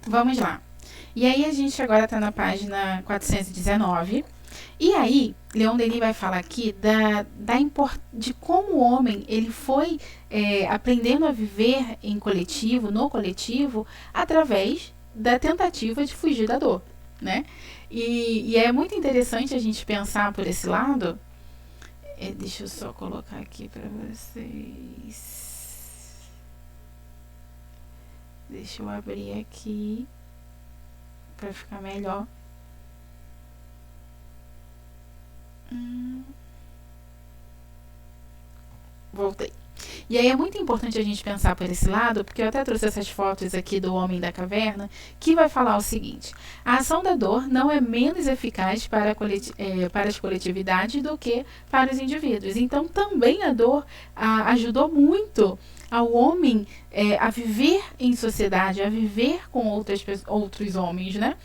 Vamos lá. E aí a gente agora está na página 419. E aí, Leon Denis vai falar aqui de como o homem ele foi aprendendo a viver em coletivo, no coletivo, através da tentativa de fugir da dor, né? E é muito interessante a gente pensar por esse lado. Deixa eu só colocar aqui para vocês. Deixa eu abrir aqui para ficar melhor. Voltei. E aí é muito importante a gente pensar por esse lado, porque eu até trouxe essas fotos aqui do Homem da Caverna, que vai falar o seguinte: a ação da dor não é menos eficaz para as coletividades do que para os indivíduos. Então também a dor ajudou muito ao homem a viver em sociedade, a viver com outros homens, né?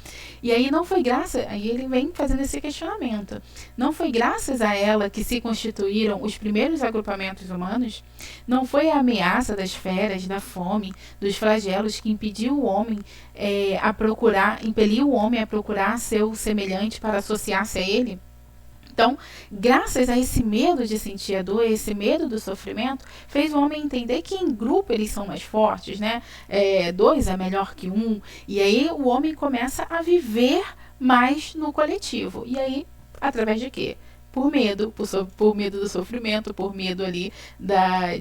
E aí não foi aí ele vem fazendo esse questionamento. Não foi graças a ela que se constituíram os primeiros agrupamentos humanos? Não foi a ameaça das feras, da fome, dos flagelos que impediu o homem impeliu o homem a procurar seu semelhante para associar-se a ele? Então, graças a esse medo de sentir a dor, esse medo do sofrimento, fez o homem entender que em grupo eles são mais fortes, né? Dois é melhor que um. E aí o homem começa a viver mais no coletivo. E aí, através de quê? Por medo, por medo do sofrimento, por medo ali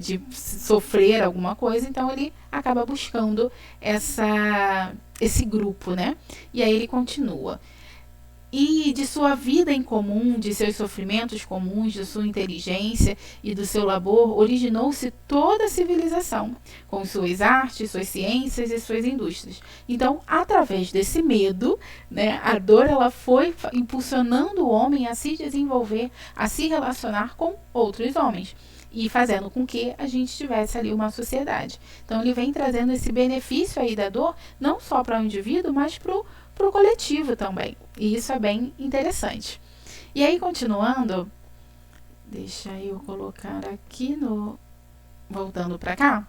de sofrer alguma coisa. Então ele acaba buscando esse grupo, né? E aí ele continua. E de sua vida em comum, de seus sofrimentos comuns, de sua inteligência e do seu labor, originou-se toda a civilização, com suas artes, suas ciências e suas indústrias. Então, através desse medo, né, a dor ela foi impulsionando o homem a se desenvolver, a se relacionar com outros homens e fazendo com que a gente tivesse ali uma sociedade. Então, ele vem trazendo esse benefício aí da dor, não só para o indivíduo, mas para o coletivo também. E isso é bem interessante. E aí, continuando, deixa eu colocar aqui voltando para cá.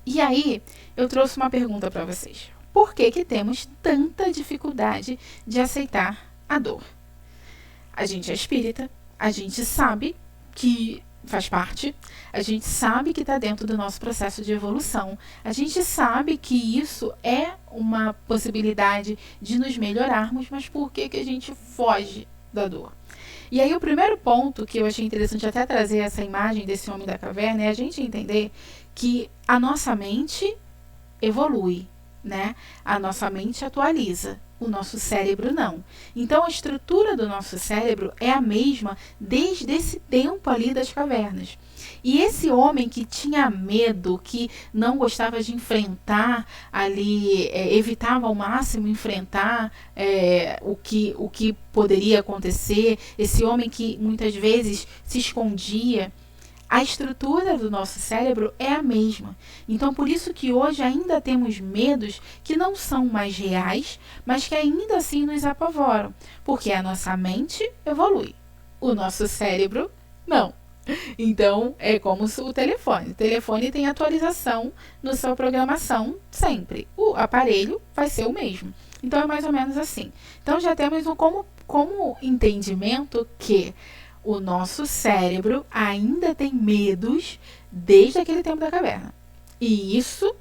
E aí, eu trouxe uma pergunta para vocês. Por que temos tanta dificuldade de aceitar a dor? A gente é espírita, a gente sabe que faz parte, a gente sabe que está dentro do nosso processo de evolução, a gente sabe que isso é uma possibilidade de nos melhorarmos, mas por que a gente foge da dor? E aí o primeiro ponto que eu achei interessante até trazer essa imagem desse homem da caverna é a gente entender que a nossa mente evolui, né? A nossa mente atualiza, o nosso cérebro não. Então a estrutura do nosso cérebro é a mesma desde esse tempo ali das cavernas. E esse homem que tinha medo, que não gostava de enfrentar ali, evitava ao máximo enfrentar o que poderia acontecer, esse homem que muitas vezes se escondia, a estrutura do nosso cérebro é a mesma. Então, por isso que hoje ainda temos medos que não são mais reais, mas que ainda assim nos apavoram. Porque a nossa mente evolui, o nosso cérebro não. Então, é como o telefone. O telefone tem atualização na sua programação sempre. O aparelho vai ser o mesmo. Então, é mais ou menos assim. Então, já temos como entendimento que o nosso cérebro ainda tem medos desde aquele tempo da caverna. E isso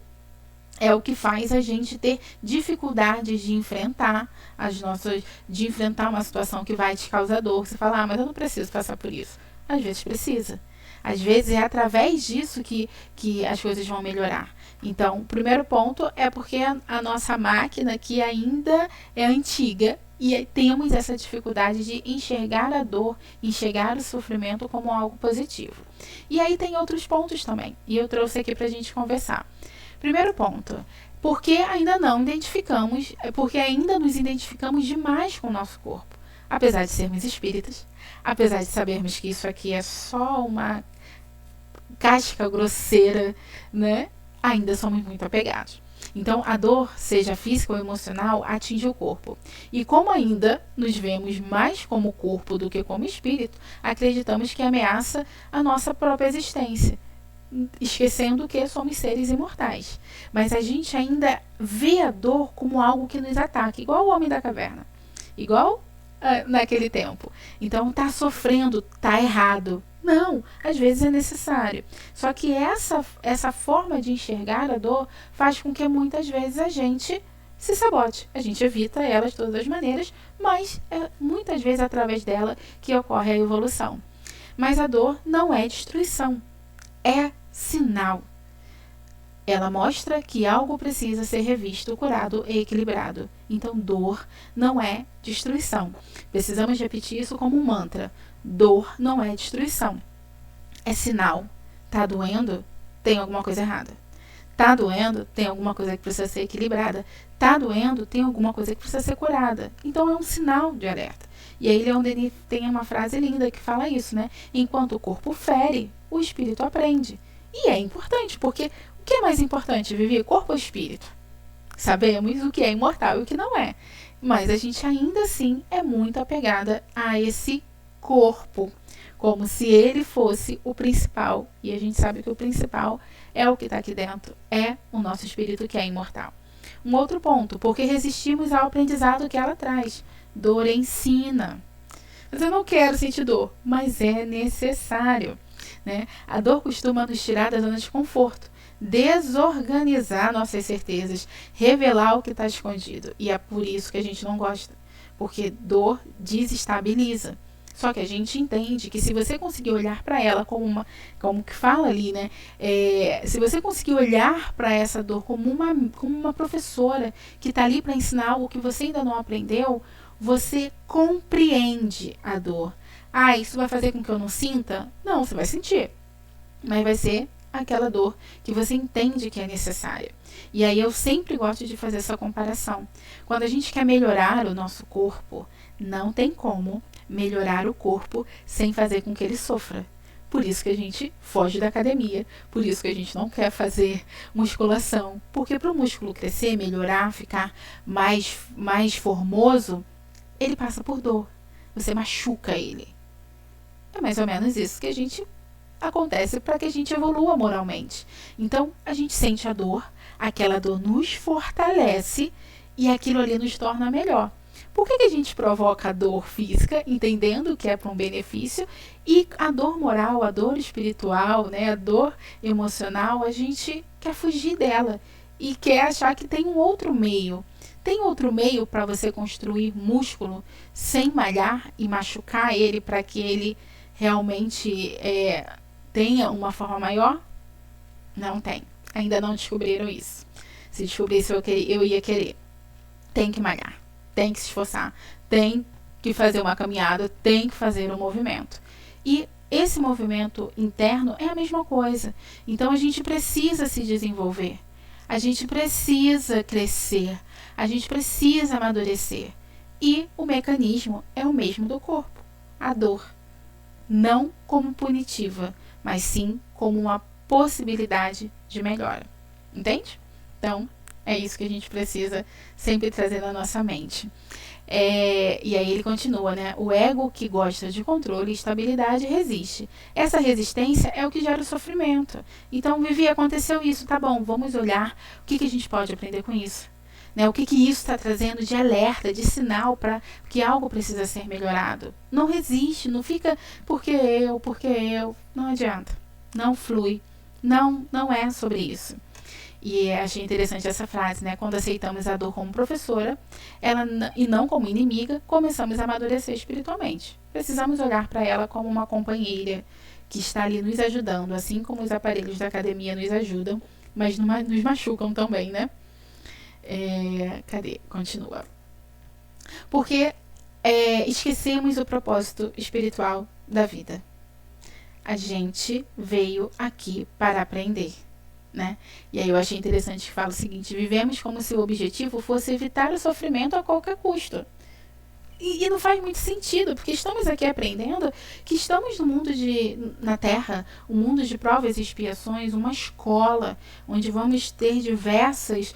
é o que faz a gente ter dificuldades de enfrentar de enfrentar uma situação que vai te causar dor. Você fala, mas eu não preciso passar por isso. Às vezes precisa. Às vezes é através disso que as coisas vão melhorar. Então, o primeiro ponto é porque a nossa máquina que ainda é antiga e temos essa dificuldade de enxergar a dor, enxergar o sofrimento como algo positivo. E aí tem outros pontos também, e eu trouxe aqui para a gente conversar. Primeiro ponto, porque ainda nos identificamos demais com o nosso corpo. Apesar de sermos espíritas, apesar de sabermos que isso aqui é só uma casca grosseira, né? Ainda somos muito apegados. Então, a dor, seja física ou emocional, atinge o corpo. E como ainda nos vemos mais como corpo do que como espírito, acreditamos que ameaça a nossa própria existência. esquecendo que somos seres imortais. Mas a gente ainda vê a dor como algo que nos ataca, igual o homem da caverna, igual naquele tempo. Então tá sofrendo, tá errado. Não, às vezes é necessário. Só que essa forma de enxergar a dor faz com que muitas vezes a gente se sabote. A gente evita ela de todas as maneiras, mas é muitas vezes através dela que ocorre a evolução. Mas a dor não é destruição, é sinal. Ela mostra que algo precisa ser revisto, curado e equilibrado. Então, dor não é destruição. Precisamos repetir isso como um mantra. Dor não é destruição. É sinal. Tá doendo? Tem alguma coisa errada. Tá doendo? Tem alguma coisa que precisa ser equilibrada. Tá doendo? Tem alguma coisa que precisa ser curada. Então, é um sinal de alerta. E aí, Leon Denis tem uma frase linda que fala isso, né? Enquanto o corpo fere, o espírito aprende. E é importante, porque o que é mais importante, Vivi? Corpo ou espírito? Sabemos o que é imortal e o que não é. Mas a gente ainda assim é muito apegada a esse corpo, como se ele fosse o principal. E a gente sabe que o principal é o que está aqui dentro, é o nosso espírito que é imortal. Um outro ponto, porque resistimos ao aprendizado que ela traz. Dor ensina. Mas eu não quero sentir dor, mas é necessário. Né? A dor costuma nos tirar da zona de conforto, desorganizar nossas certezas, revelar o que está escondido. E é por isso que a gente não gosta, porque dor desestabiliza. Só que a gente entende que se você conseguir olhar para ela como que fala ali, né? Se você conseguir olhar para essa dor como uma professora que está ali para ensinar algo que você ainda não aprendeu, você compreende a dor. Ah, isso vai fazer com que eu não sinta? Não, você vai sentir. Mas vai ser aquela dor que você entende que é necessária. E aí eu sempre gosto de fazer essa comparação. Quando a gente quer melhorar o nosso corpo, não tem como melhorar o corpo sem fazer com que ele sofra. Por isso que a gente foge da academia, por isso que a gente não quer fazer musculação. Porque para o músculo crescer, melhorar, ficar mais formoso, ele passa por dor. Você machuca ele. É mais ou menos isso que a gente acontece para que a gente evolua moralmente. Então, a gente sente a dor, aquela dor nos fortalece e aquilo ali nos torna melhor. Por que a gente provoca a dor física, entendendo que é para um benefício, e a dor moral, a dor espiritual, né, a dor emocional, a gente quer fugir dela e quer achar que tem um outro meio. Tem outro meio para você construir músculo sem malhar e machucar ele para que ele realmente tenha uma forma maior? Não tem. Ainda não descobriram isso. Se descobrisse, eu ia querer. Tem que malhar. Tem que se esforçar. Tem que fazer uma caminhada. Tem que fazer um movimento. E esse movimento interno é a mesma coisa. Então, a gente precisa se desenvolver. A gente precisa crescer. A gente precisa amadurecer. E o mecanismo é o mesmo do corpo. A dor. Não como punitiva, mas sim como uma possibilidade de melhora. Entende? Então, é isso que a gente precisa sempre trazer na nossa mente. E aí ele continua, né? O ego que gosta de controle e estabilidade resiste. Essa resistência é o que gera o sofrimento. Então, Vivi, aconteceu isso, tá bom, vamos olhar o que a gente pode aprender com isso. Né? O que isso está trazendo de alerta, de sinal para que algo precisa ser melhorado. Não resiste, não fica porque eu. Não adianta. Não flui. Não é sobre isso. E achei interessante essa frase, né? Quando aceitamos a dor como professora e não como inimiga, começamos a amadurecer espiritualmente. Precisamos olhar para ela como uma companheira que está ali nos ajudando, assim como os aparelhos da academia nos ajudam, mas nos machucam também, né? Cadê? Continua. Porque esquecemos o propósito espiritual da vida. A gente veio aqui para aprender, né? E aí eu achei interessante que fala o seguinte: vivemos como se o objetivo fosse evitar o sofrimento a qualquer custo. E não faz muito sentido, porque estamos aqui aprendendo que estamos no mundo na Terra, um mundo de provas e expiações, uma escola, onde vamos ter diversas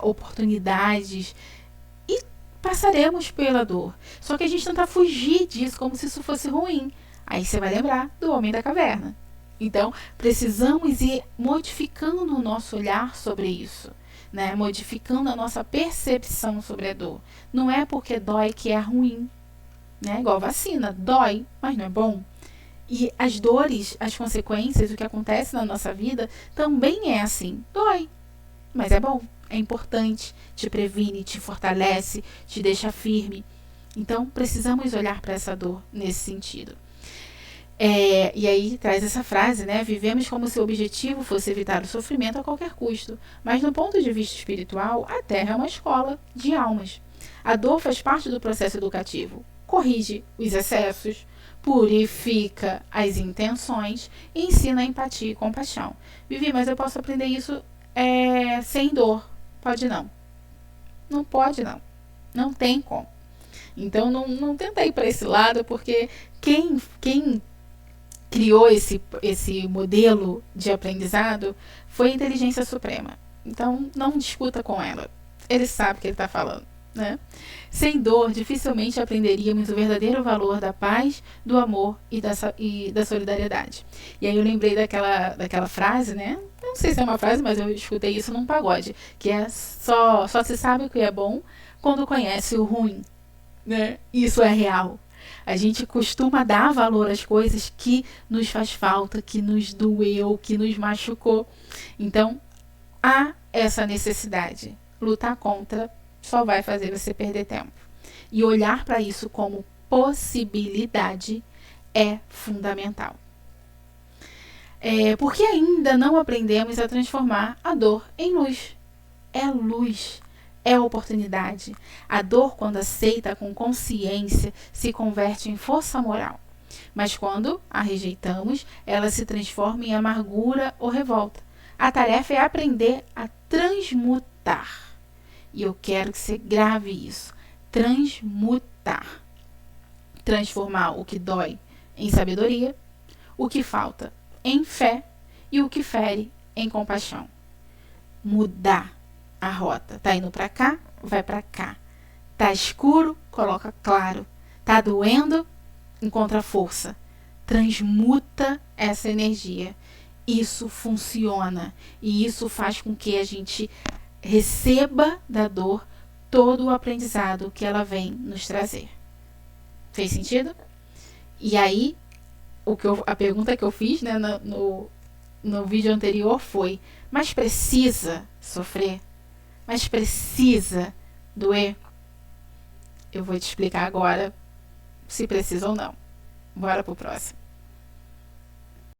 oportunidades e passaremos pela dor. Só que a gente tenta fugir disso como se isso fosse ruim. Aí você vai lembrar do Homem da Caverna. Então, precisamos ir modificando o nosso olhar sobre isso, né? Modificando a nossa percepção sobre a dor. Não é porque dói que é ruim, né? Igual vacina, dói, mas não é bom. E as dores, as consequências, o que acontece na nossa vida também é assim, dói, mas é bom, é importante, te previne, te fortalece, te deixa firme. Então, precisamos olhar para essa dor nesse sentido. E aí traz essa frase, né? Vivemos como se o objetivo fosse evitar o sofrimento a qualquer custo. Mas no ponto de vista espiritual, a Terra é uma escola de almas. A dor faz parte do processo educativo. Corrige os excessos, purifica as intenções e ensina empatia e compaixão. Vivi, mas eu posso aprender isso sem dor. Pode não. Não pode não. Não tem como. Então não tenta ir para esse lado, porque quem criou esse modelo de aprendizado foi a inteligência suprema. Então, não discuta com ela. Ele sabe o que ele está falando, né? Sem dor, dificilmente aprenderíamos o verdadeiro valor da paz, do amor e da solidariedade. E aí eu lembrei daquela frase, né? Não sei se é uma frase, mas eu escutei isso num pagode, que é só se sabe o que é bom quando conhece o ruim, né? Isso é real. A gente costuma dar valor às coisas que nos faz falta, que nos doeu, que nos machucou. Então, há essa necessidade. Lutar contra só vai fazer você perder tempo. E olhar para isso como possibilidade é fundamental. Porque ainda não aprendemos a transformar a dor em luz. É luz. É oportunidade. A dor, quando aceita com consciência, se converte em força moral. Mas quando a rejeitamos, ela se transforma em amargura ou revolta. A tarefa é aprender a transmutar. E eu quero que você grave isso. Transmutar. Transformar o que dói em sabedoria, o que falta em fé e o que fere em compaixão. Mudar a rota. Tá indo para cá, vai para cá. Tá escuro, coloca claro. Tá doendo, encontra força. Transmuta essa energia. Isso funciona. E isso faz com que a gente receba da dor todo o aprendizado que ela vem nos trazer. Fez sentido? E aí, a pergunta que eu fiz, né, no vídeo anterior foi: mas precisa sofrer? Mas precisa doer? Eu vou te explicar agora se precisa ou não. Bora pro próximo.